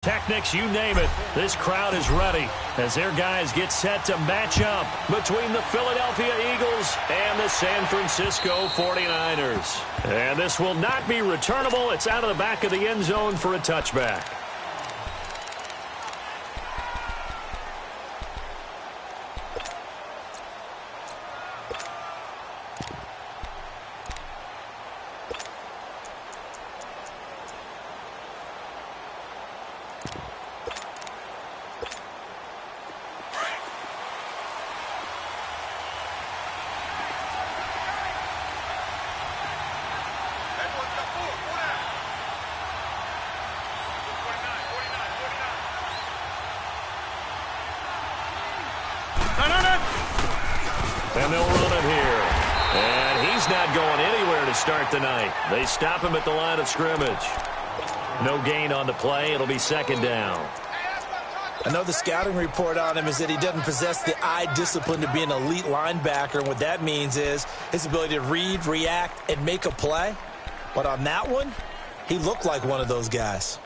Techniques, you name it, this crowd is ready as their guys get set to match up between the Philadelphia Eagles and the San Francisco 49ers. And this will not be returnable. It's out of the back of the end zone for a touchback. And they'll run it here. And he's not going anywhere to start the night. They stop him at the line of scrimmage. No gain on the play. It'll be second down. I know the scouting report on him is that he doesn't possess the eye discipline to be an elite linebacker. And what that means is his ability to read, react, and make a play. But on that one, he looked like one of those guys.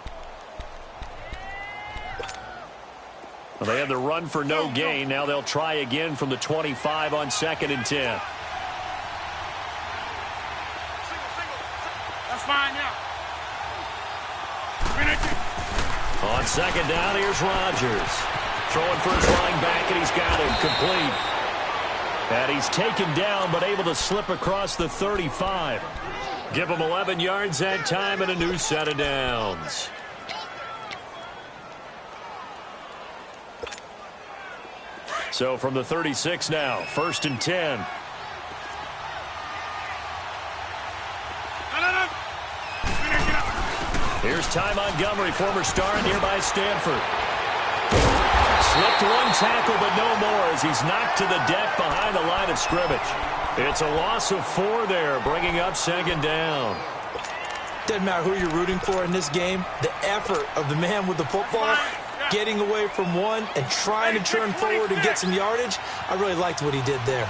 Well, they had the run for no gain. Now they'll try again from the 25 on 2nd and 10. That's fine now. On 2nd down, here's Rodgers. Throwing for his line back, and he's got him complete. And he's taken down, but able to slip across the 35. Give him 11 yards that time and a new set of downs. So from the 36 now, 1st and 10. Here's Ty Montgomery, former star at nearby Stanford. Slipped one tackle, but no more as he's knocked to the deck behind the line of scrimmage. It's a loss of 4 there, bringing up 2nd down. Doesn't matter who you're rooting for in this game. The effort of the man with the football, getting away from one and trying to turn forward and get some yardage, I really liked what he did there.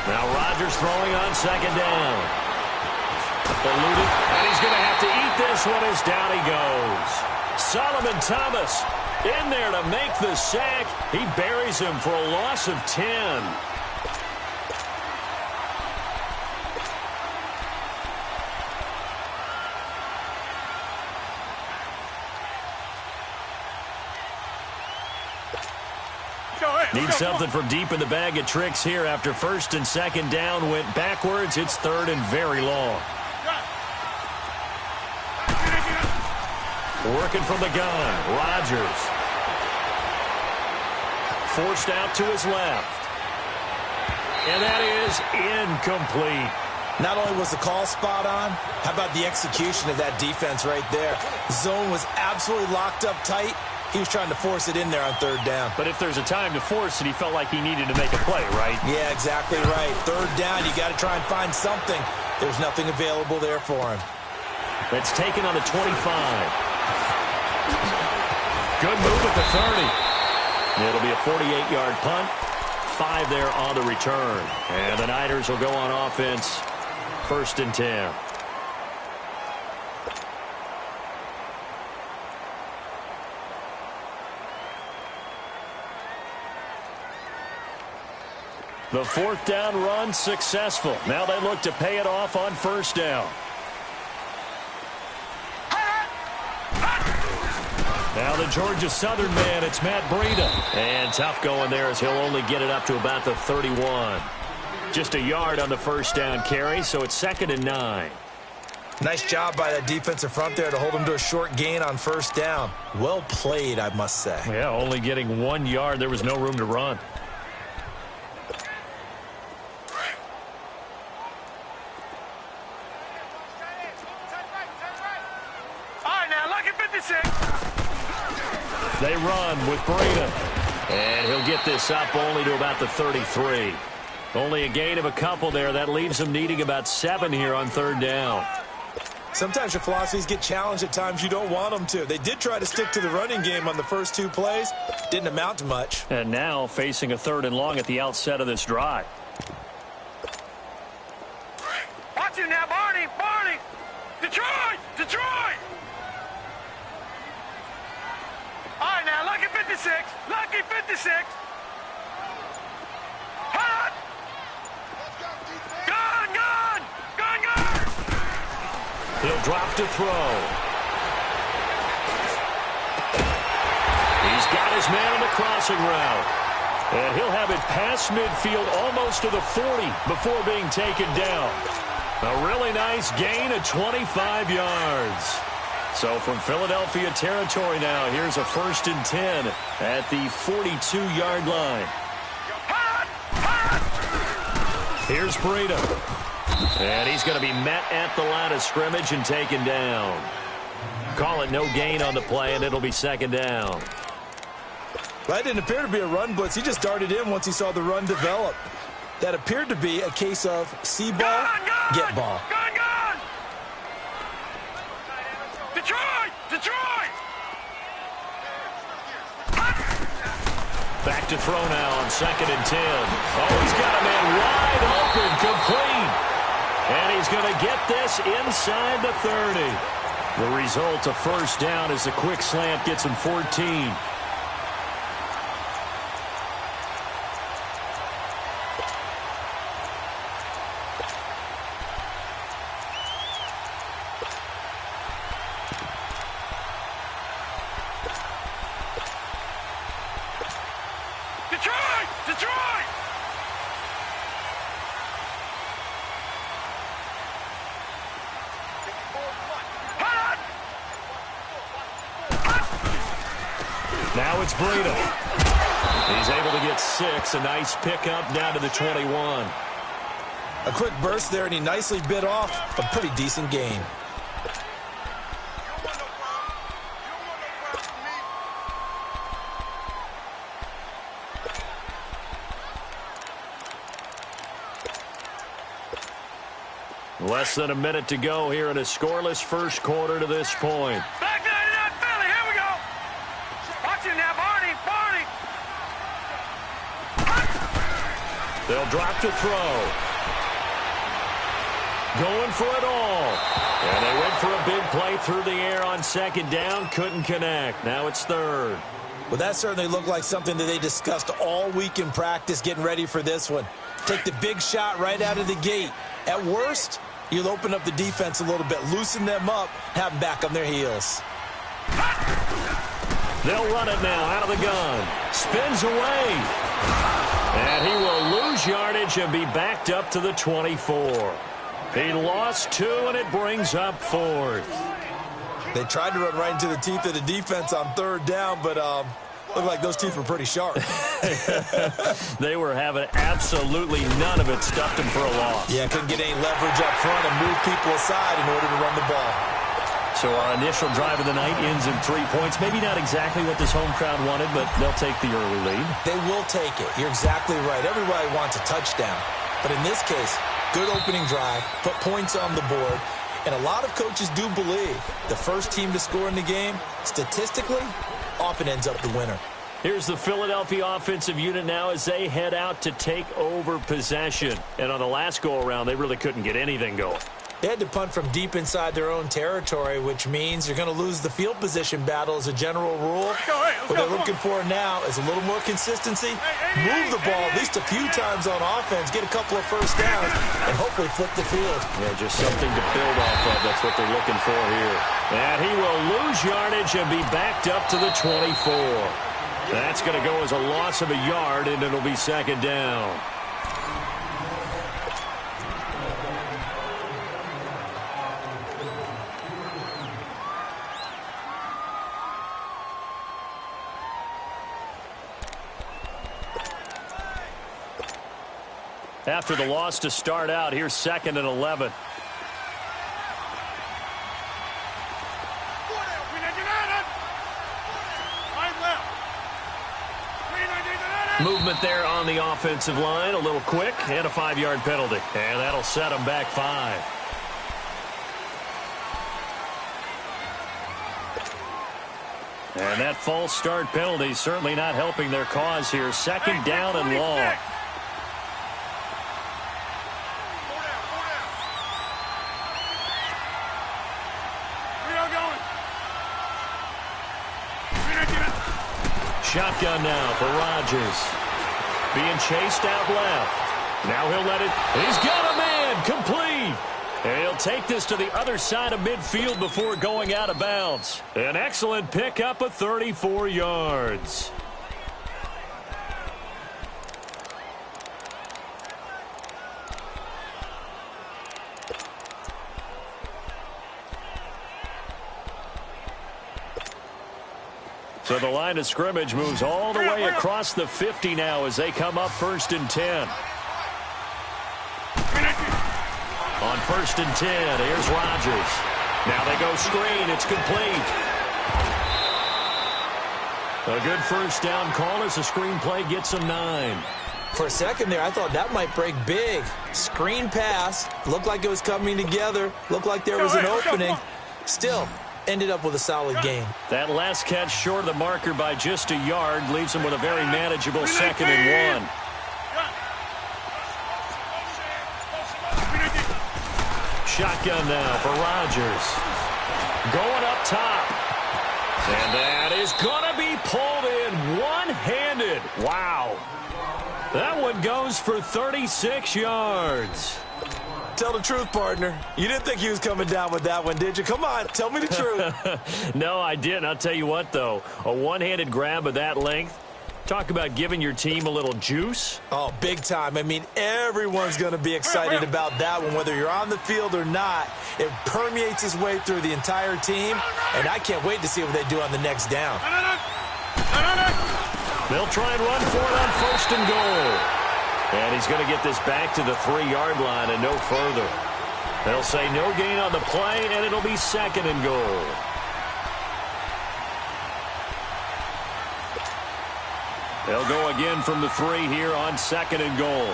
Now Rodgers throwing on 2nd down. Eluded, and he's going to have to eat this one as down he goes. Solomon Thomas in there to make the sack. He buries him for a loss of 10. Need something from deep in the bag of tricks here after 1st and 2nd down went backwards. It's 3rd and very long. Working from the gun, Rodgers. Forced out to his left. And that is incomplete. Not only was the call spot on, how about the execution of that defense right there? Zone was absolutely locked up tight. He was trying to force it in there on 3rd down. But if there's a time to force it, he felt like he needed to make a play, right? Yeah, exactly right. 3rd down, you got to try and find something. There's nothing available there for him. That's taken on the 25. Good move at the 30. It'll be a 48-yard punt. 5 there on the return. And the Niners will go on offense. 1st and 10. The 4th down run successful. Now they look to pay it off on 1st down. Now the Georgia Southern man, it's Matt Breida. And tough going there as he'll only get it up to about the 31. Just a yard on the 1st down carry, so it's 2nd and 9. Nice job by that defensive front there to hold him to a short gain on 1st down. Well played, I must say. Yeah, only getting 1 yard. There was no room to run. They run with Breida. And he'll get this up only to about the 33. Only a gain of a couple there. That leaves him needing about 7 here on 3rd down. Sometimes your philosophies get challenged at times you don't want them to. They did try to stick to the running game on the first 2 plays. Didn't amount to much. And now facing a 3rd and long at the outset of this drive. Watch you now, Barney. He'll drop to throw. He's got his man on the crossing route. And he'll have it past midfield almost to the 40 before being taken down. A really nice gain of 25 yards. So from Philadelphia territory now, here's a 1st and 10 at the 42-yard line. Here's Breida. And he's going to be met at the line of scrimmage and taken down. Call it no gain on the play, and it'll be 2nd down. That didn't appear to be a run blitz. He just darted in once he saw the run develop. That appeared to be a case of see ball, get ball. Detroit! Back to throw now on 2nd and 10. Oh, he's got a man wide open, complete. And he's going to get this inside the 30. The result, a 1st down as the quick slant gets him 14. Detroit! Now it's Breida. He's able to get 6. A nice pickup down to the 21. A quick burst there, and he nicely bit off a pretty decent gain. Less than a minute to go here in a scoreless 1st quarter to this point. Back to that Philly. Here we go. Watch it now, Barney. They'll drop to throw. Going for it all. And they went for a big play through the air on 2nd down. Couldn't connect. Now it's 3rd. Well, that certainly looked like something that they discussed all week in practice, getting ready for this one. Take the big shot right out of the gate. At worst, you'll open up the defense a little bit, loosen them up, have them back on their heels. They'll run it now out of the gun. Spins away. And he will lose yardage and be backed up to the 24. He lost 2, and it brings up 4th. They tried to run right into the teeth of the defense on 3rd down, but looked like those teeth were pretty sharp. They were having absolutely none of it. Stuffed him for a loss. Yeah, couldn't get any leverage up front and move people aside in order to run the ball. So our initial drive of the night ends in 3 points. Maybe not exactly what this home crowd wanted, but they'll take the early lead. They will take it. You're exactly right. Everybody wants a touchdown. But in this case, good opening drive, put points on the board, and a lot of coaches do believe the first team to score in the game, statistically, often ends up the winner. Here's the Philadelphia offensive unit now as they head out to take over possession. And on the last go-around, they really couldn't get anything going. They had to punt from deep inside their own territory, which means you're going to lose the field position battle as a general rule. What they're looking for now is a little more consistency, move the ball at least a few times on offense, get a couple of 1st downs, and hopefully flip the field. Yeah, just something to build off of. That's what they're looking for here. And he will lose yardage and be backed up to the 24. That's going to go as a loss of a yard, and it'll be 2nd down. After the loss to start out, here's 2nd and 11. Movement there on the offensive line, a little quick, and a 5-yard penalty. And that'll set them back 5. And that false start penalty certainly not helping their cause here. 2nd down and long. Shotgun now for Rodgers. Being chased out left. Now he'll let it. He's got a man complete. And he'll take this to the other side of midfield before going out of bounds. An excellent pickup of 34 yards. So the line of scrimmage moves all the way across the 50 now as they come up 1st and 10. On 1st and 10, here's Rodgers. Now they go screen. It's complete. A good first down call as the screen play gets them 9. For a second there, I thought that might break big. Screen pass. Looked like it was coming together. Looked like there was an opening. Still, ended up with a solid game. That last catch short of the marker by just a yard leaves them with a very manageable 2nd and 1. Shotgun now for Rodgers. Going up top. And that is going to be pulled in one-handed. Wow. That one goes for 36 yards. Tell the truth, partner. You didn't think he was coming down with that one, did you? Come on, tell me the truth. No, I didn't. I'll tell you what, though. A one-handed grab of that length. Talk about giving your team a little juice. Oh, big time. I mean, everyone's going to be excited about that one, whether you're on the field or not. It permeates its way through the entire team, and I can't wait to see what they do on the next down. They'll try and run for it on 1st and goal. And he's going to get this back to the 3-yard line and no further. They'll say no gain on the play, and it'll be 2nd and goal. They'll go again from the 3 here on 2nd and goal.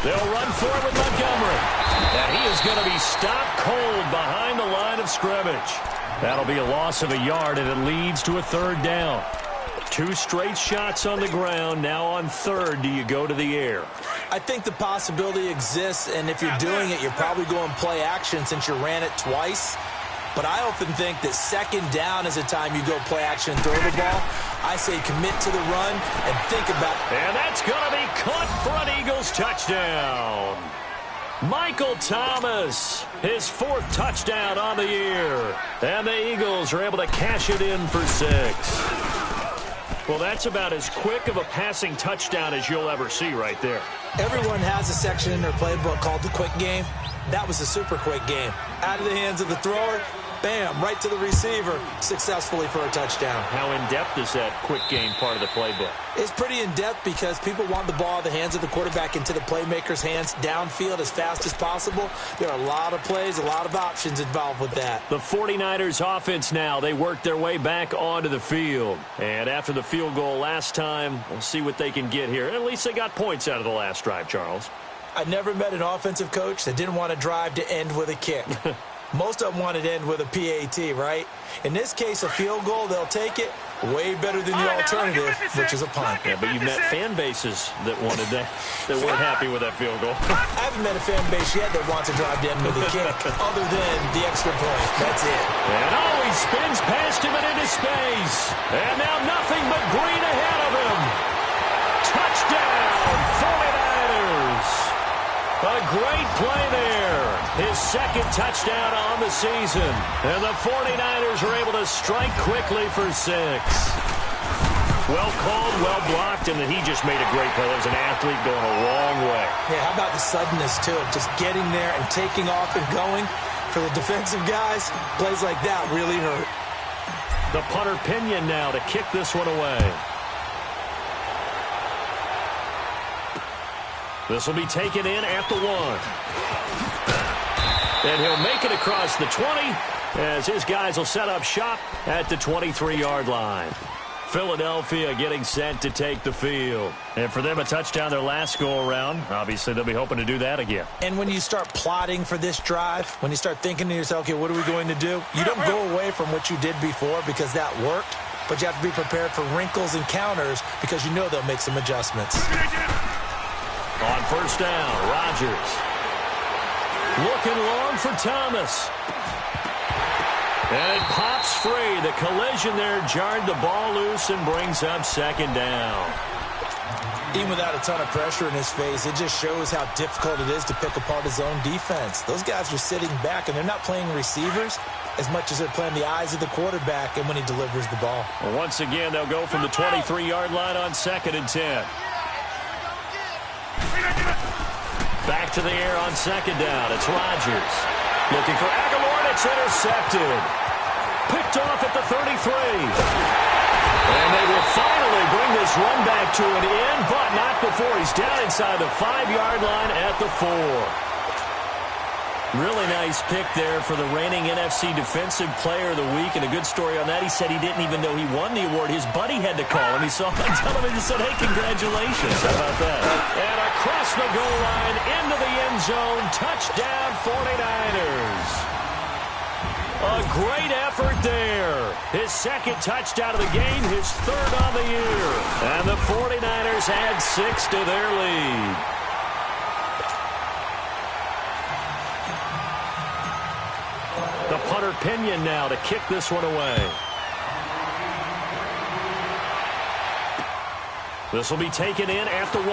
They'll run for it with Montgomery. And he is going to be stopped cold behind the line of scrimmage. That'll be a loss of a yard, and it leads to a 3rd down. 2 straight shots on the ground. Now on 3rd, do you go to the air? I think the possibility exists, and if you're doing it, you're probably going play action since you ran it twice. But I often think that 2nd down is a time you go play action and throw the ball. I say commit to the run and think about it. And that's going to be caught for an Eagles touchdown. Michael Thomas, his 4th touchdown on the year. And the Eagles are able to cash it in for 6. Well, that's about as quick of a passing touchdown as you'll ever see right there. Everyone has a section in their playbook called the quick game. That was a super quick game. Out of the hands of the thrower, bam, right to the receiver, successfully for a touchdown. How in-depth is that quick game part of the playbook? It's pretty in-depth because people want the ball in the hands of the quarterback into the playmaker's hands downfield as fast as possible. There are a lot of plays, a lot of options involved with that. The 49ers offense now, they work their way back onto the field. And after the field goal last time, we'll see what they can get here. At least they got points out of the last drive, Charles. I never met an offensive coach that didn't want to drive to end with a kick. Most of them wanted to end with a PAT, right? In this case, a field goal, they'll take it. Way better than the alternative, which is a punt. Yeah, but you've met fan bases that wanted that weren't happy with that field goal. I haven't met a fan base yet that wants to drive to end with a kick, other than the extra point. That's it. And he spins past him and into space. And now nothing but green ahead of him. Touchdown, 49ers. A great play there. His 2nd touchdown on the season. And the 49ers are able to strike quickly for 6. Well called, well blocked, and then he just made a great play. There's an athlete going a long way. Yeah, how about the suddenness to it? Just getting there and taking off and going. For the defensive guys, plays like that really hurt. The punter Pinion now to kick this one away. This will be taken in at the 1. And he'll make it across the 20 as his guys will set up shop at the 23-yard line. Philadelphia getting set to take the field. And for them, a touchdown their last go-around. Obviously, they'll be hoping to do that again. And when you start plotting for this drive, when you start thinking to yourself, okay, what are we going to do? You don't go away from what you did before because that worked, but you have to be prepared for wrinkles and counters because you know they'll make some adjustments. On 1st down, Rodgers. Looking long for Thomas. And it pops free. The collision there jarred the ball loose and brings up second down. Even without a ton of pressure in his face, it just shows how difficult it is to pick apart his own defense. Those guys are sitting back, and they're not playing receivers as much as they're playing the eyes of the quarterback and when he delivers the ball. Well, once again, they'll go from the 23-yard line on 2nd and 10. Back to the air on 2nd down. It's Rodgers. Looking for Aguilar, and it's intercepted. Picked off at the 33. And they will finally bring this run back to an end, but not before he's down inside the 5-yard line at the 4. Really nice pick there for the reigning NFC Defensive Player of the Week. And a good story on that, he said he didn't even know he won the award. His buddy had to call him. He saw him on television and said, hey, congratulations. How about that? And across the goal line, into the end zone, touchdown 49ers. A great effort there. His second touchdown of the game, his third on the year. And the 49ers add 6 to their lead. The punter Pinion now to kick this one away. This will be taken in at the 1.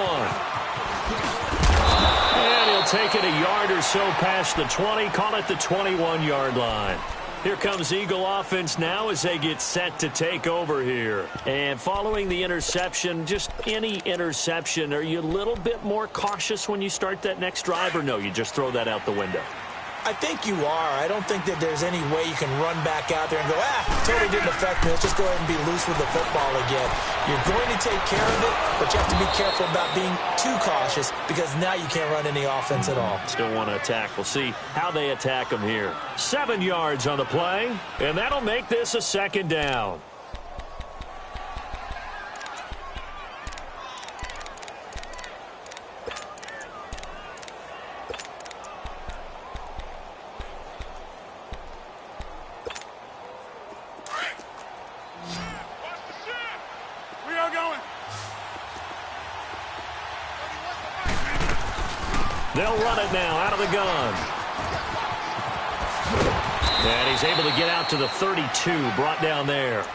And he'll take it a yard or so past the 20, call it the 21-yard line. Here comes Eagle offense now as they get set to take over here. And following the interception, just any interception, are you a little bit more cautious when you start that next drive, or no, you just throw that out the window? I think you are. I don't think that there's any way you can run back out there and go, totally didn't affect me. Let's just go ahead and be loose with the football again. You're going to take care of it, but you have to be careful about being too cautious because now you can't run any offense at all. Still want to attack. We'll see how they attack them here. 7 yards on the play, and that'll make this a 2nd down. They'll run it now out of the gun. And he's able to get out to the 32, brought down there.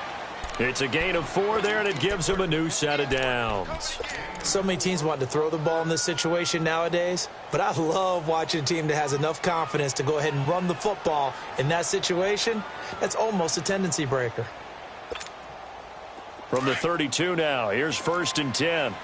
It's a gain of 4 there, and it gives him a new set of downs. So many teams want to throw the ball in this situation nowadays, but I love watching a team that has enough confidence to go ahead and run the football in that situation. That's almost a tendency breaker. From the 32 now, here's 1st and 10.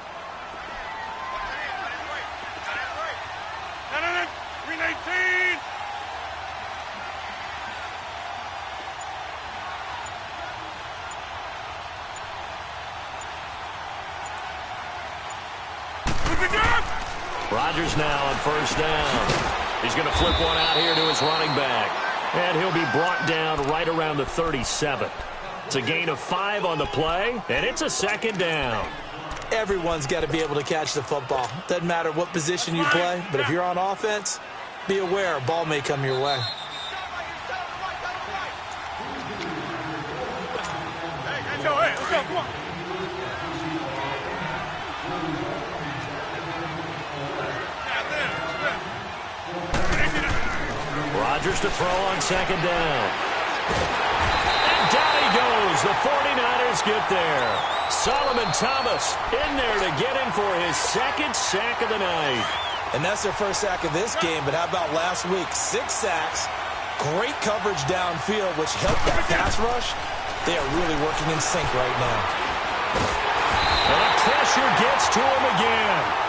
Rodgers now on 1st down. He's going to flip one out here to his running back. And he'll be brought down right around the 37. It's a gain of 5 on the play, and it's a 2nd down. Everyone's got to be able to catch the football. Doesn't matter what position you play, but if you're on offense, be aware a ball may come your way. Let's go, come on. Rodgers to throw on 2nd down. And down he goes. The 49ers get there. Solomon Thomas in there to get him for his 2nd sack of the night. And that's their 1st sack of this game, but how about last week? 6 sacks, great coverage downfield, which helped that pass rush. They are really working in sync right now. And the pressure gets to him again.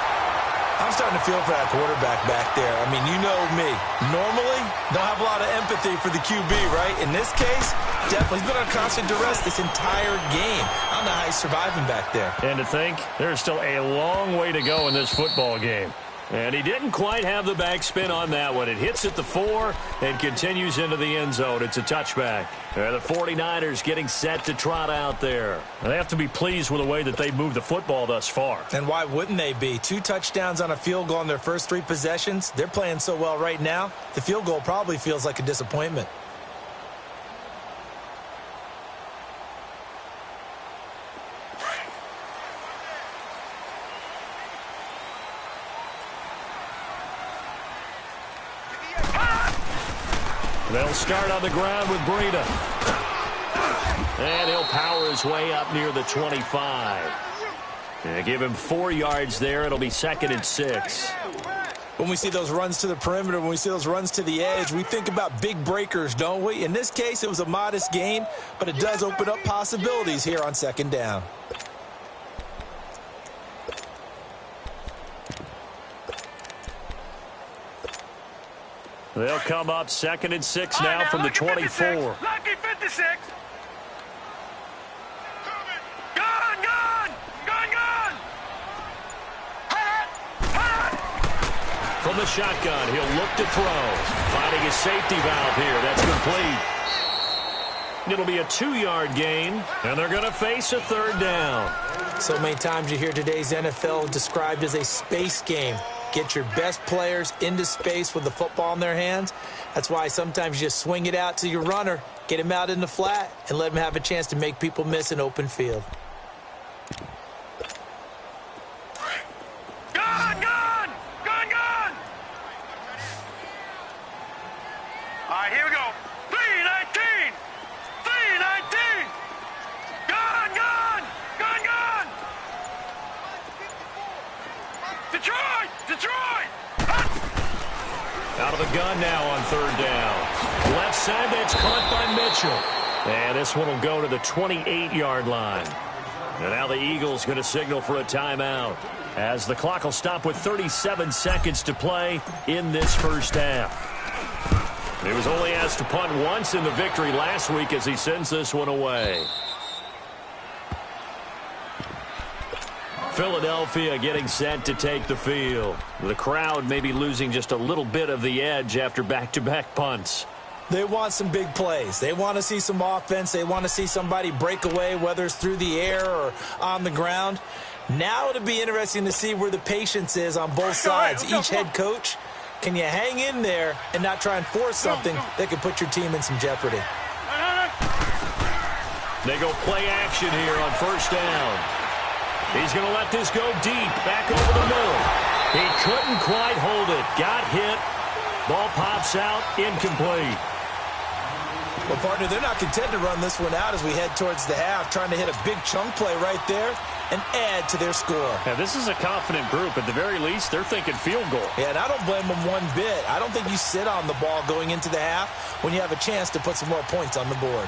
I'm starting to feel for that quarterback back there. I mean, you know me. Normally, don't have a lot of empathy for the QB, right? In this case, definitely. He's been on constant duress this entire game. I don't know how he's surviving back there. And to think, there's still a long way to go in this football game. And he didn't quite have the backspin on that one. It hits at the 4 and continues into the end zone. It's a touchback. The 49ers getting set to trot out there. They have to be pleased with the way that they've moved the football thus far. And why wouldn't they be? 2 touchdowns on a field goal in their first 3 possessions. They're playing so well right now, the field goal probably feels like a disappointment. They'll start on the ground with Breida. And he'll power his way up near the 25. Give him 4 yards there. It'll be 2nd and 6. When we see those runs to the perimeter, when we see those runs to the edge, we think about big breakers, don't we? In this case, it was a modest gain, but it does open up possibilities here on 2nd down. They'll come up 2nd and 6 now from the 24. Lucky 56. From the shotgun, he'll look to throw. Finding his safety valve here. That's complete. It'll be a 2-yard gain, and they're going to face a 3rd down. So many times you hear today's NFL described as a space game. Get your best players into space with the football in their hands. That's why sometimes you just swing it out to your runner, get him out in the flat, and let him have a chance to make people miss an open field. Here we go. 319. 319. Gone. Detroit. Out of the gun now on 3rd down. Left side, that's caught by Mitchell. And this one will go to the 28-yard line. And now the Eagles going to signal for a timeout, as the clock will stop with 37 seconds to play in this first half. He was only asked to punt once in the victory last week as he sends this one away. Philadelphia getting set to take the field. The crowd may be losing just a little bit of the edge after back-to-back punts. They want some big plays. They want to see some offense. They want to see somebody break away, whether it's through the air or on the ground. Now it'll be interesting to see where the patience is on both sides. Each head coach, can you hang in there and not try and force something that could put your team in some jeopardy? They go play action here on 1st down. He's going to let this go deep, back over the middle. He couldn't quite hold it. Got hit. Ball pops out, incomplete. Well, partner, they're not content to run this one out as we head towards the half, trying to hit a big chunk play right there and add to their score. Yeah, this is a confident group. At the very least, they're thinking field goal. Yeah, and I don't blame them one bit. I don't think you sit on the ball going into the half when you have a chance to put some more points on the board.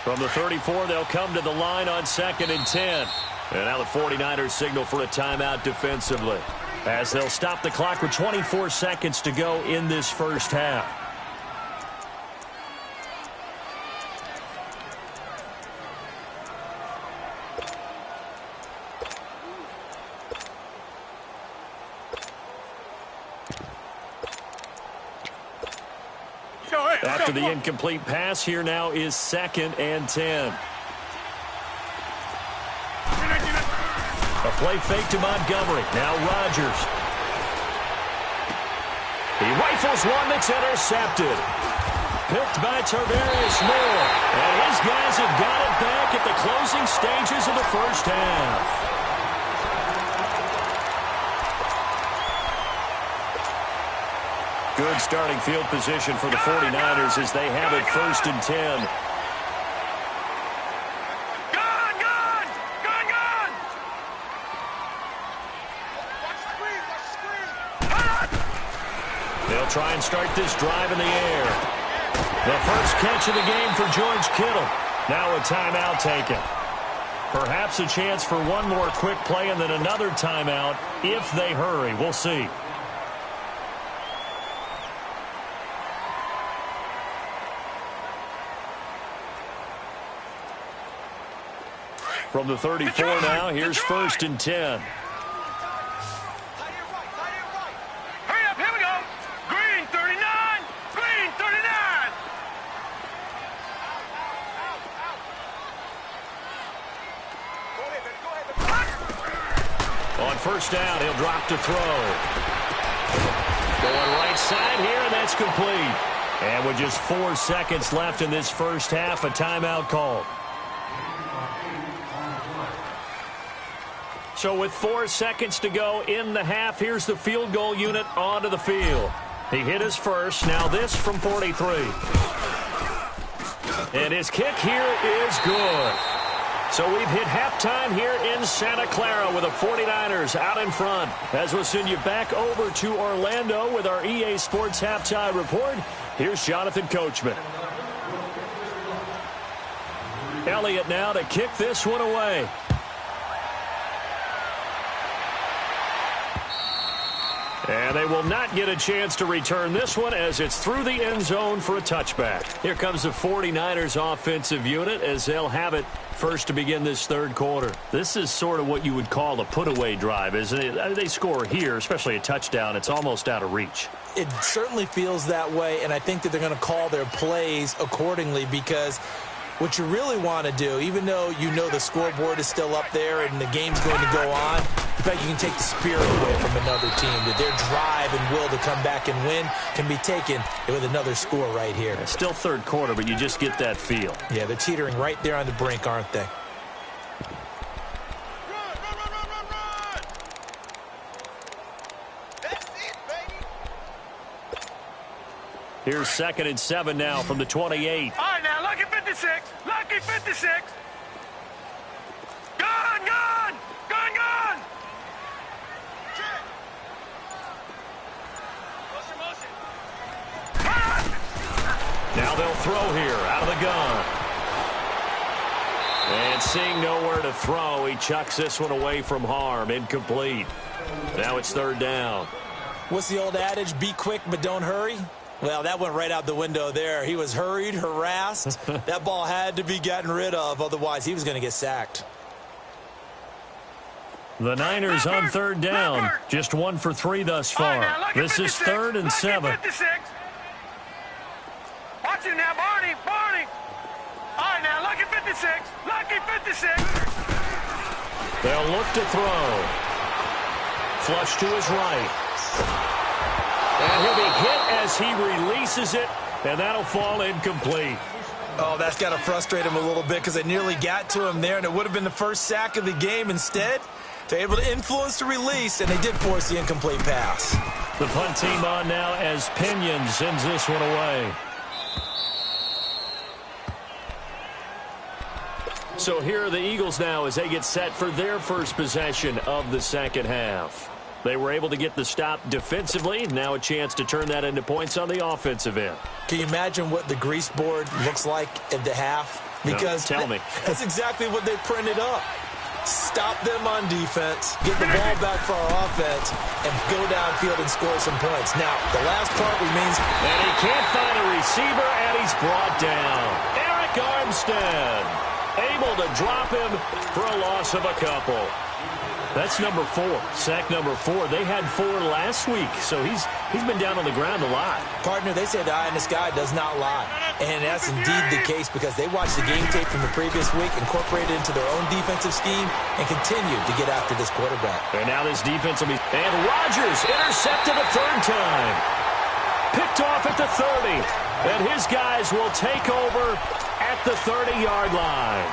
From the 34, they'll come to the line on 2nd and 10. And now the 49ers signal for a timeout defensively, as they'll stop the clock with 24 seconds to go in this first half. After the incomplete pass, here now is 2nd and 10. A play fake to Montgomery. Now Rodgers. He rifles one that's intercepted. Picked by Tarvarius Moore. And his guys have got it back at the closing stages of the first half. Good starting field position for the 49ers as they have it 1st and 10. They'll try and start this drive in the air. The first catch of the game for George Kittle. Now a timeout taken. Perhaps a chance for one more quick play and then another timeout if they hurry. We'll see. From the 34 now, here's 1st and 10. Hurry up, here we go. Green 39. Green 39. On 1st down, he'll drop to throw. Going right side here, and that's complete. And with just 4 seconds left in this first half, a timeout called. So with 4 seconds to go in the half, here's the field goal unit onto the field. He hit his first. Now this from 43. And his kick here is good. So we've hit halftime here in Santa Clara with the 49ers out in front. As we'll send you back over to Orlando with our EA Sports Halftime Report, here's Jonathan Coachman. Elliott now to kick this one away. And they will not get a chance to return this one as it's through the end zone for a touchback. Here comes the 49ers offensive unit as they'll have it first to begin this third quarter. This is sort of what you would call a put-away drive, isn't it? They score here, especially a touchdown. It's almost out of reach. It certainly feels that way, and I think that they're going to call their plays accordingly because what you really want to do, even though you know the scoreboard is still up there and the game's going to go on, in fact, you can take the spirit away from another team, that their drive and will to come back and win can be taken with another score right here. It's still third quarter, but you just get that feel. Yeah, they're teetering right there on the brink, aren't they? Here's 2nd and 7 now from the 28. All right, now, lucky 56. Lucky 56. Gun, gun. Gun, gun. Motion, motion. Now they'll throw here out of the gun. And seeing nowhere to throw, he chucks this one away from harm. Incomplete. Now it's 3rd down. What's the old adage? Be quick, but don't hurry. Well, that went right out the window there. He was hurried, harassed. That ball had to be gotten rid of, otherwise he was going to get sacked. The Niners on 3rd down. Just 1 for 3 thus far. This is 3rd and 7. Watch it now, Barney. Barney. All right, now, lucky 56. Lucky 56. They'll look to throw. Flush to his right. And he'll be hit as he releases it, and that'll fall incomplete. Oh, that's got to frustrate him a little bit because they nearly got to him there, and it would have been the first sack of the game. Instead, they're able to influence the release, and they did force the incomplete pass. The punt team on now as Pinion sends this one away. So here are the Eagles now as they get set for their first possession of the second half. They were able to get the stop defensively. Now a chance to turn that into points on the offensive end. Can you imagine what the grease board looks like at the half? Because no, tell me. That's exactly what they printed up. Stop them on defense, get the ball back for our offense, and go downfield and score some points. Now, the last part remains... And he can't find a receiver, and he's brought down. Eric Armstead able to drop him for a loss of a couple. That's number 4, sack number 4. They had 4 last week, so he's been down on the ground a lot. Partner, they say the eye in the sky does not lie. And that's indeed the case because they watched the game tape from the previous week, incorporated it into their own defensive scheme, and continued to get after this quarterback. And now this defense will be... And Rodgers intercepted a 3rd time. Picked off at the 30. And his guys will take over at the 30-yard line.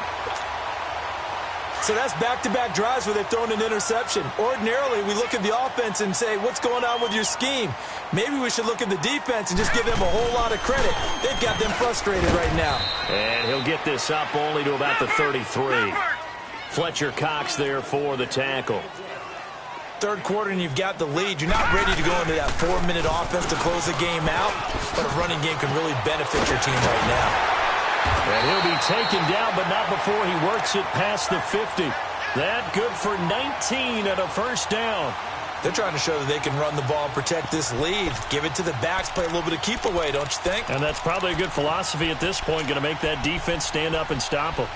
So that's back-to-back drives where they've thrown an interception. Ordinarily, we look at the offense and say, what's going on with your scheme? Maybe we should look at the defense and just give them a whole lot of credit. They've got them frustrated right now. And he'll get this up only to about the 33. Fletcher Cox there for the tackle. Third quarter and you've got the lead. You're not ready to go into that 4-minute offense to close the game out, but a running game can really benefit your team right now. And he'll be taken down, but not before he works it past the 50. That good for 19 and a 1st down. They're trying to show that they can run the ball and protect this lead. Give it to the backs, play a little bit of keep away, don't you think? And that's probably a good philosophy at this point, going to make that defense stand up and stop them.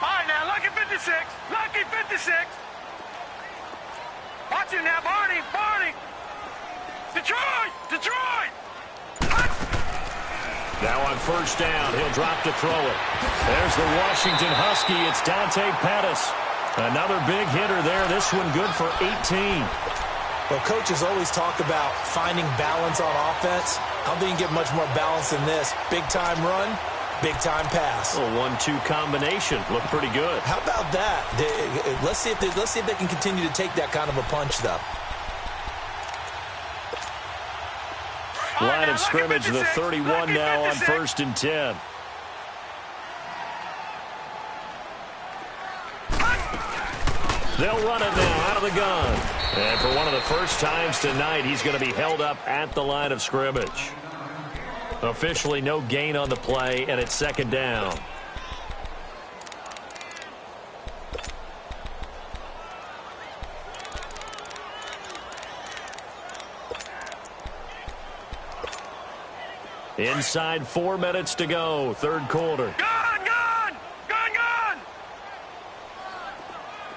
All right, now, lucky 56. Lucky 56. Watch it now, Barney. Barney. Detroit. Detroit. Now on 1st down, he'll drop to throw it. There's the Washington Husky. It's Dante Pettis. Another big hitter there. This one good for 18. Well, coaches always talk about finding balance on offense. I don't think you can get much more balance than this. Big-time run, big-time pass. A 1-2 combination. Looked pretty good. How about that? Let's see if they can continue to take that kind of a punch, though. Line of scrimmage, the 31 now on 1st and 10. They'll run it now out of the gun. And for one of the first times tonight, he's going to be held up at the line of scrimmage. Officially no gain on the play, and it's 2nd down. Inside 4 minutes to go, 3rd quarter. Gun, gun! Gun, gun!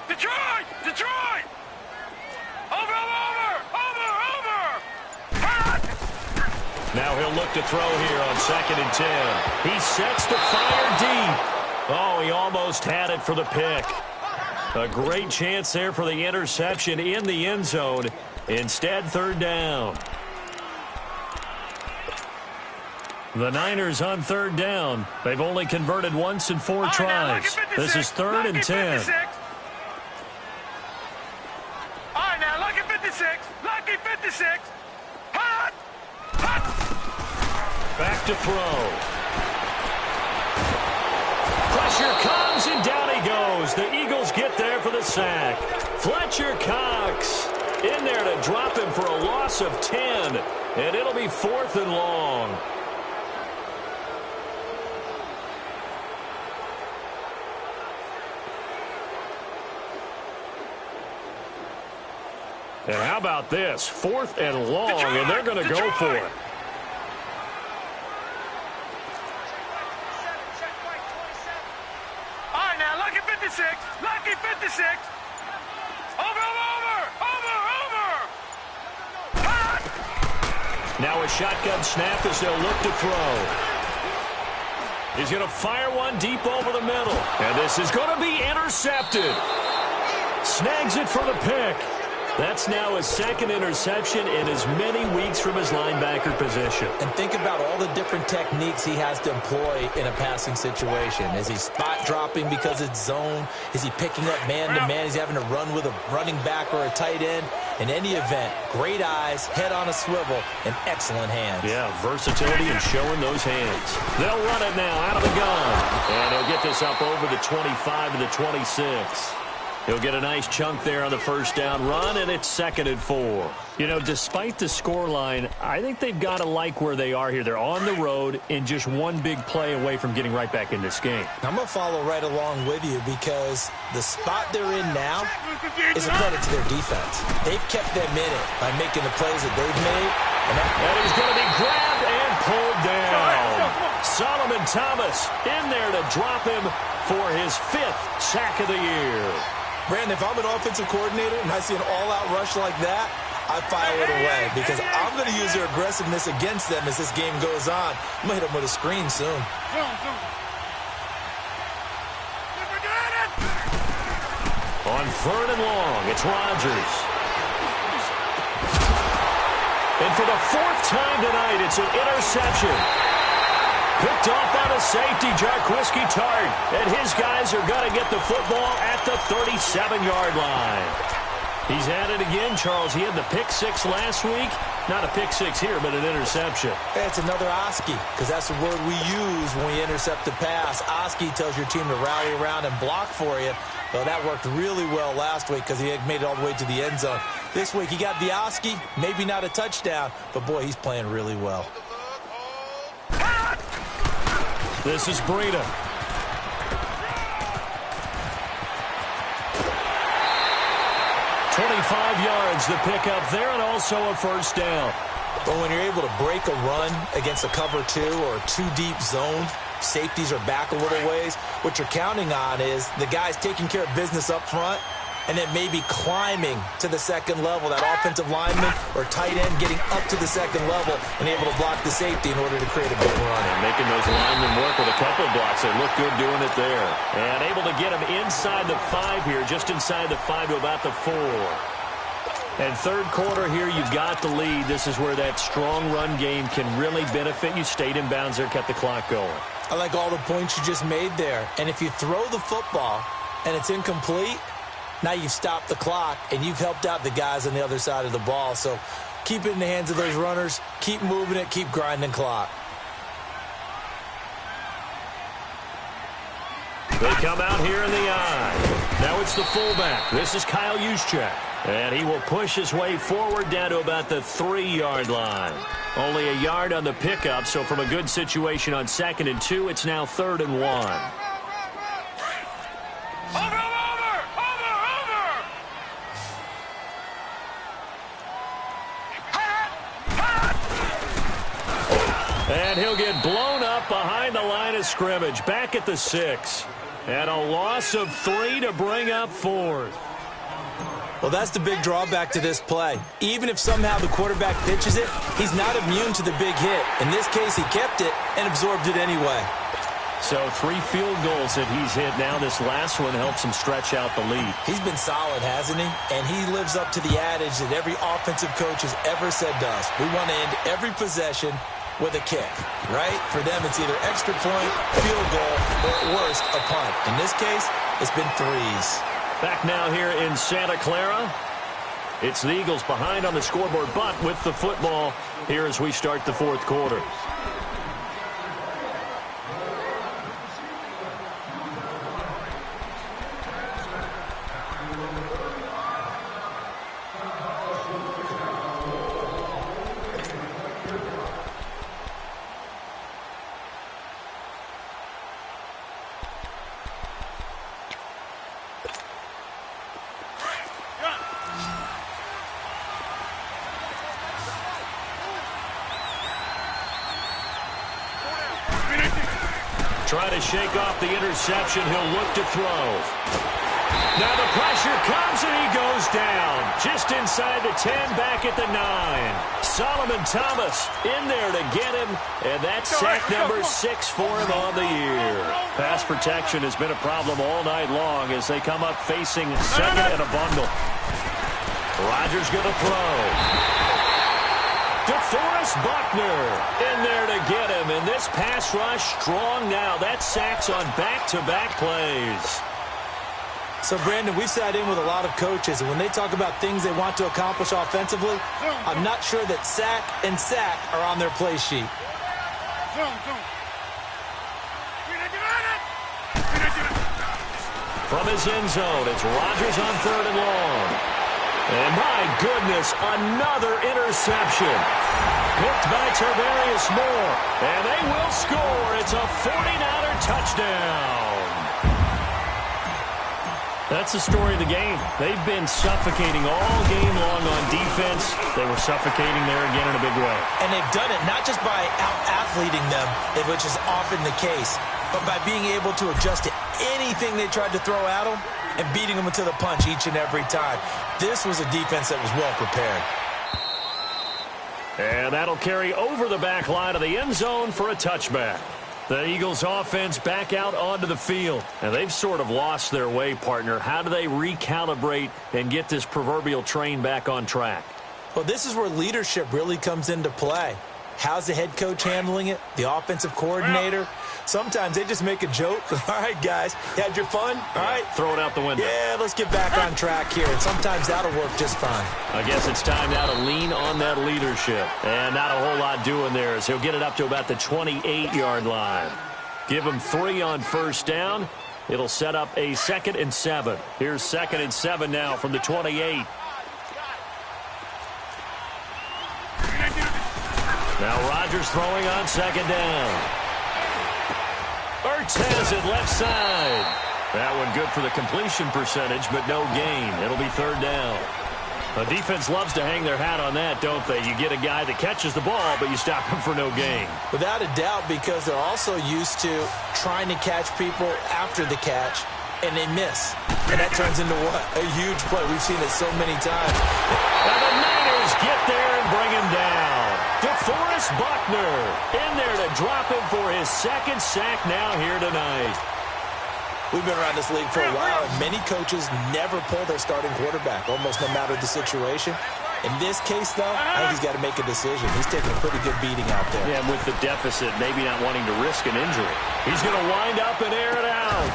Detroit! Detroit! Over, over! Over, over! Hot! Now he'll look to throw here on 2nd and 10. He sets to fire deep. Oh, he almost had it for the pick. A great chance there for the interception in the end zone. Instead, 3rd down. The Niners on 3rd down. They've only converted once in 4 tries. This is 3rd and 10. All right, now, lucky 56. Lucky 56. Hot! Hot! Back to throw. Pressure comes, and down he goes. The Eagles get there for the sack. Fletcher Cox in there to drop him for a loss of 10. And it'll be 4th and long. And how about this? 4th and long, and they're going to go for it. All right, now, lucky 56. Lucky 56. Over, over, over, over. Hot! Now a shotgun snap as they'll look to throw. He's going to fire one deep over the middle. And this is going to be intercepted. Snags it for the pick. That's now his 2nd interception in as many weeks from his linebacker position. And think about all the different techniques he has to employ in a passing situation. Is he spot dropping because it's zone? Is he picking up man-to-man? Is he having to run with a running back or a tight end? In any event, great eyes, head on a swivel, and excellent hands. Yeah, versatility and showing those hands. They'll run it now out of the gun. And he'll get this up over the 25 to the 26. He'll get a nice chunk there on the 1st down run, and it's 2nd and 4. You know, despite the scoreline, I think they've got to like where they are here. They're on the road and just one big play away from getting right back in this game. I'm going to follow right along with you because the spot they're in now is a credit to their defense. They've kept them in it by making the plays that they've made. And he's going to be grabbed and pulled down. Solomon Thomas in there to drop him for his 5th sack of the year. Brandon, if I'm an offensive coordinator and I see an all-out rush like that, I file it away because I'm going to use their aggressiveness against them as this game goes on. I'm going to hit them with a screen soon. On 3rd and long, it's Rodgers. And for the 4th time tonight, it's an interception. Picked off on a safety, Jarquiski Tart. And his guys are going to get the football at the 37-yard line. He's at it again, Charles. He had the pick 6 last week. Not a pick 6 here, but an interception. Hey, it's another Oski, because that's the word we use when we intercept the pass. Oski tells your team to rally around and block for you. Well, that worked really well last week because he had made it all the way to the end zone. This week, he got the Oski, maybe not a touchdown, but, boy, he's playing really well. This is Breida. $25 yards the pickup there, and also a 1st down. But when you're able to break a run against a cover 2 or a 2-deep zone, safeties are back a little ways. What you're counting on is the guys taking care of business up front and then maybe climbing to the 2nd level, that offensive lineman or tight end getting up to the 2nd level and able to block the safety in order to create a big run. And making those linemen work with a couple of blocks. They look good doing it there. And able to get him inside the 5 here, just inside the 5 to about the 4. And third quarter here, you've got the lead. This is where that strong run game can really benefit you. Stayed in bounds there, kept the clock going. I like all the points you just made there. And if you throw the football and it's incomplete, now you've stopped the clock and you've helped out the guys on the other side of the ball. So keep it in the hands of those runners. Keep moving it. Keep grinding clock. They come out here in the eye. Now it's the fullback. This is Kyle Juszczyk. And he will push his way forward down to about the 3-yard line. Only a yard on the pickup, so from a good situation on 2nd and 2, it's now 3rd and 1. Over! And he'll get blown up behind the line of scrimmage. Back at the 6. And a loss of 3 to bring up 4th. Well, that's the big drawback to this play. Even if somehow the quarterback pitches it, he's not immune to the big hit. In this case, he kept it and absorbed it anyway. So 3 field goals that he's hit now. This last one helps him stretch out the lead. He's been solid, hasn't he? And he lives up to the adage that every offensive coach has ever said to us. We want to end every possession with a kick, right? For them, it's either extra point, field goal, or at worst, a punt. In this case, it's been 3s. Back now here in Santa Clara. It's the Eagles behind on the scoreboard, but with the football here as we start the 4th quarter. Try to shake off the interception. He'll look to throw. Now the pressure comes and he goes down. Just inside the 10, back at the 9. Solomon Thomas in there to get him. And that's sack number 6 for him on the year. Pass protection has been a problem all night long as they come up facing second and a bundle. Rodgers going to throw. DeForest Buckner in there to get him. And this pass rush strong now. That's sacks on back-to-back plays. So, Brandon, we've sat in with a lot of coaches, and when they talk about things they want to accomplish offensively, I'm not sure that sack and sack are on their play sheet. From his end zone, it's Rodgers on 3rd and long. And my goodness, another interception. Picked by Tarvarius Moore. And they will score. It's a 49er touchdown. That's the story of the game. They've been suffocating all game long on defense. They were suffocating there again in a big way. And they've done it not just by out-athleting them, which is often the case, but by being able to adjust to anything they tried to throw at them and beating them into the punch each and every time. This was a defense that was well prepared. And that'll carry over the back line of the end zone for a touchback. The Eagles offense back out onto the field. And they've sort of lost their way, partner. How do they recalibrate and get this proverbial train back on track? Well, this is where leadership really comes into play. How's the head coach handling it? The offensive coordinator? Sometimes they just make a joke. All right, guys, you had your fun? All right. Throw it out the window. Yeah, let's get back on track here. And sometimes that'll work just fine. I guess it's time now to lean on that leadership. And not a whole lot doing there as he'll get it up to about the 28-yard line. Give him 3 on first down. It'll set up a 2nd and 7. Here's 2nd and 7 now from the 28. Now Rodgers throwing on 2nd down. Ertz has it left side. That one good for the completion percentage, but no gain. It'll be 3rd down. The defense loves to hang their hat on that, don't they? You get a guy that catches the ball, but you stop him for no gain. Without a doubt, because they're also used to trying to catch people after the catch, and they miss. And that turns into what? A huge play. We've seen it so many times. And the Niners get there and bring him down. DeForest Buckner in there to drop him for his 2nd sack now here tonight. We've been around this league for a while, and many coaches never pull their starting quarterback, almost no matter the situation. In this case, though, I think he's got to make a decision. He's taking a pretty good beating out there. Yeah, and with the deficit, maybe not wanting to risk an injury. He's going to wind up and air it out.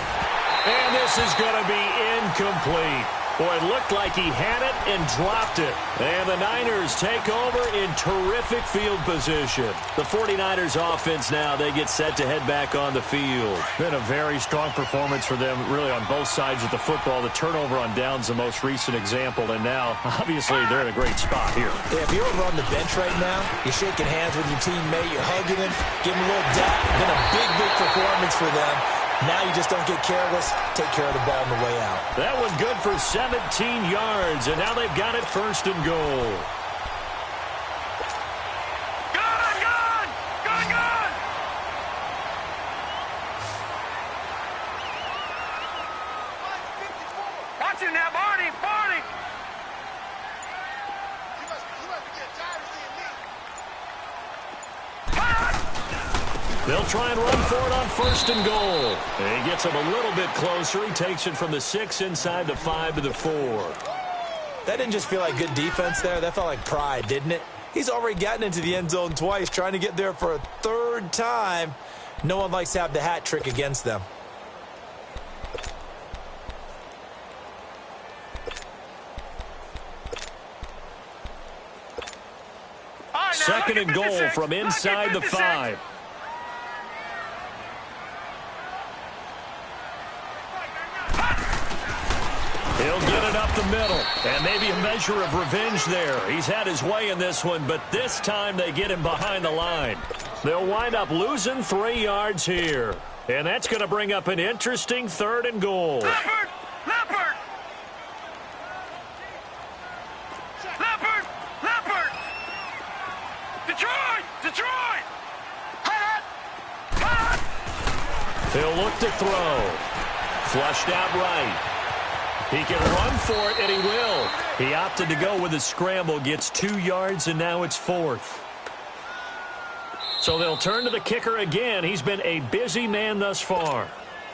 And this is going to be incomplete. Boy, it looked like he had it and dropped it. And the Niners take over in terrific field position. The 49ers offense now, they get set to head back on the field. Been a very strong performance for them, really, on both sides of the football. The turnover on downs, the most recent example. And now, obviously, they're in a great spot here. Yeah, if you're over on the bench right now, you're shaking hands with your teammate, you're hugging him, giving him a little dap. Been a big, big performance for them. Now you just don't get careless. Take care of the ball on the way out. That was good for 17 yards, and now they've got it first and goal. Gun! Gun! Gun! Gun! Watch it now, Barney! Barney! You must be tired of seeing me. They'll try and run for it on first and goal. And he gets him a little bit closer. He takes it from the 6 inside the 5 to the 4. That didn't just feel like good defense there. That felt like pride, didn't it? He's already gotten into the end zone twice, trying to get there for a third time. No one likes to have the hat trick against them. Second and goal from inside the 5. He'll get it up the middle, and maybe a measure of revenge there. He's had his way in this one, but this time they get him behind the line. They'll wind up losing 3 yards here, and that's going to bring up an interesting third and goal. Leopard! Leopard! Leopard! Leopard! Detroit! Detroit! Hot! Hot! He'll look to throw. Flushed out right. He can run for it, and he will. He opted to go with a scramble, gets 2 yards, and now it's 4th. So they'll turn to the kicker again. He's been a busy man thus far.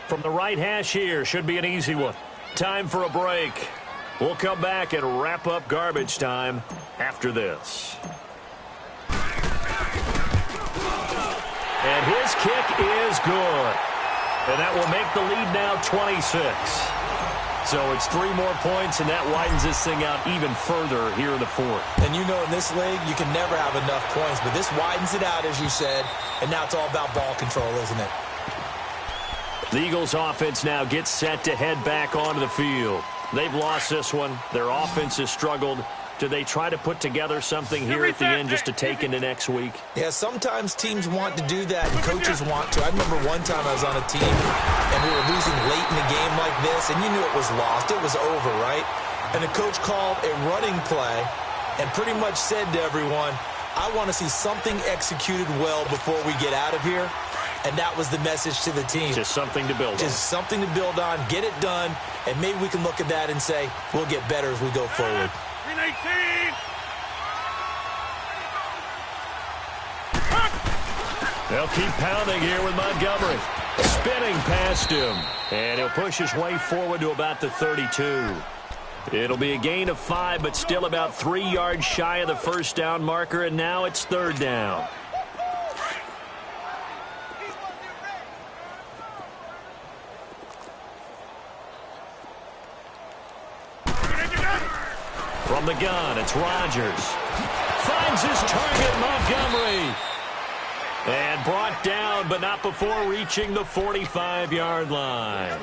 From the right hash here, should be an easy one. Time for a break. We'll come back and wrap up garbage time after this. And his kick is good. And that will make the lead now 26. So it's 3 more points, and that widens this thing out even further here in the 4th. And you know in this league, you can never have enough points, but this widens it out, as you said, and now it's all about ball control, isn't it? The Eagles' offense now gets set to head back onto the field. They've lost this one. Their offense has struggled. Do they try to put together something here at the end just to take into next week? Yeah, sometimes teams want to do that, and coaches want to. I remember one time I was on a team, and we were losing late in a game like this, and you knew it was lost. It was over, right? And the coach called a running play and pretty much said to everyone, I want to see something executed well before we get out of here. And that was the message to the team. Just something to build on. Just something to build on, get it done, and maybe we can look at that and say, we'll get better as we go forward. 18! They'll keep pounding here with Montgomery. Spinning past him. And he'll push his way forward to about the 32. It'll be a gain of 5, but still about 3 yards shy of the first down marker, and now it's 3rd down. From the gun, it's Rodgers. Finds his target, Montgomery. And brought down, but not before reaching the 45-yard line.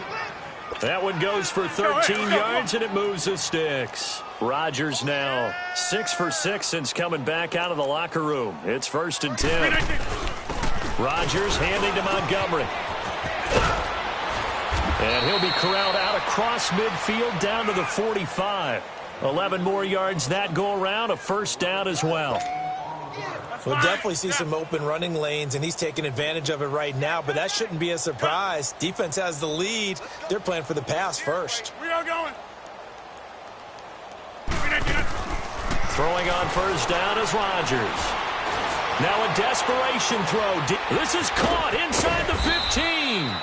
That one goes for 13 yards, and it moves the sticks. Rodgers now 6 for 6 since coming back out of the locker room. It's 1st and 10. Rodgers handing to Montgomery. And he'll be corralled out across midfield down to the 45. 11 more yards that go around, a first down as well. We'll definitely see some open running lanes, and he's taking advantage of it right now, but that shouldn't be a surprise. Defense has the lead. They're playing for the pass first. We are going. Throwing on first down is Rodgers. Now a desperation throw. This is caught inside the 15.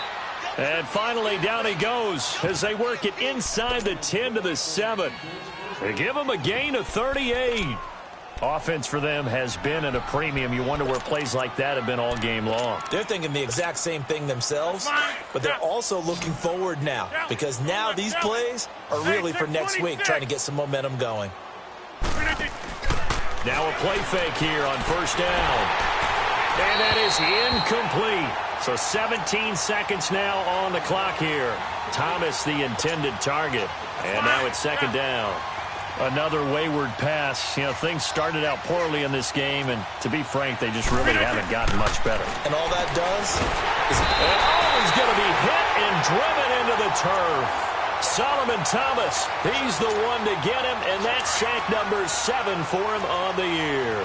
And finally, down he goes as they work it inside the 10 to the 7. They give him a gain of 38. Offense for them has been at a premium. You wonder where plays like that have been all game long. They're thinking the exact same thing themselves, but they're also looking forward now because now these plays are really for next week, trying to get some momentum going. Now a play fake here on first down. And that is incomplete. So 17 seconds now on the clock here. Thomas, the intended target. And now it's second down. Another wayward pass. You know, things started out poorly in this game, and to be frank, they just really haven't gotten much better. And all that does is... he's going to be hit and driven into the turf. Solomon Thomas, he's the one to get him, and that's sack number 7 for him on the year.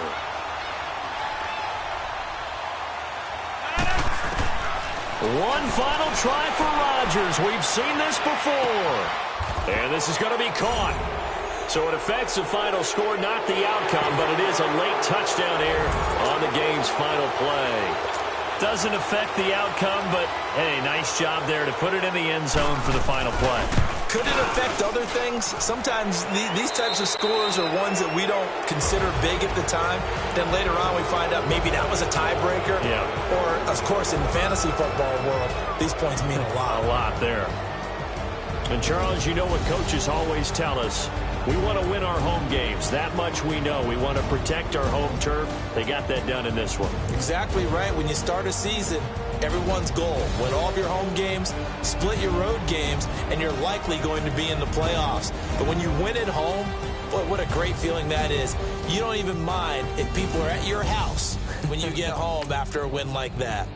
One final try for Rodgers. We've seen this before. And this is going to be caught. So it affects the final score, not the outcome, but it is a late touchdown here on the game's final play. Doesn't affect the outcome, but, hey, nice job there to put it in the end zone for the final play. Could it affect other things? Sometimes these types of scores are ones that we don't consider big at the time. Then later on we find out maybe that was a tiebreaker. Yeah. Or, of course, in the fantasy football world, these points mean a lot. A lot there. And, Charles, you know what coaches always tell us. We want to win our home games. That much we know. We want to protect our home turf. They got that done in this one. Exactly right. When you start a season, everyone's goal, win all of your home games, split your road games, and you're likely going to be in the playoffs. But when you win at home, boy, what a great feeling that is. You don't even mind if people are at your house when you get home after a win like that.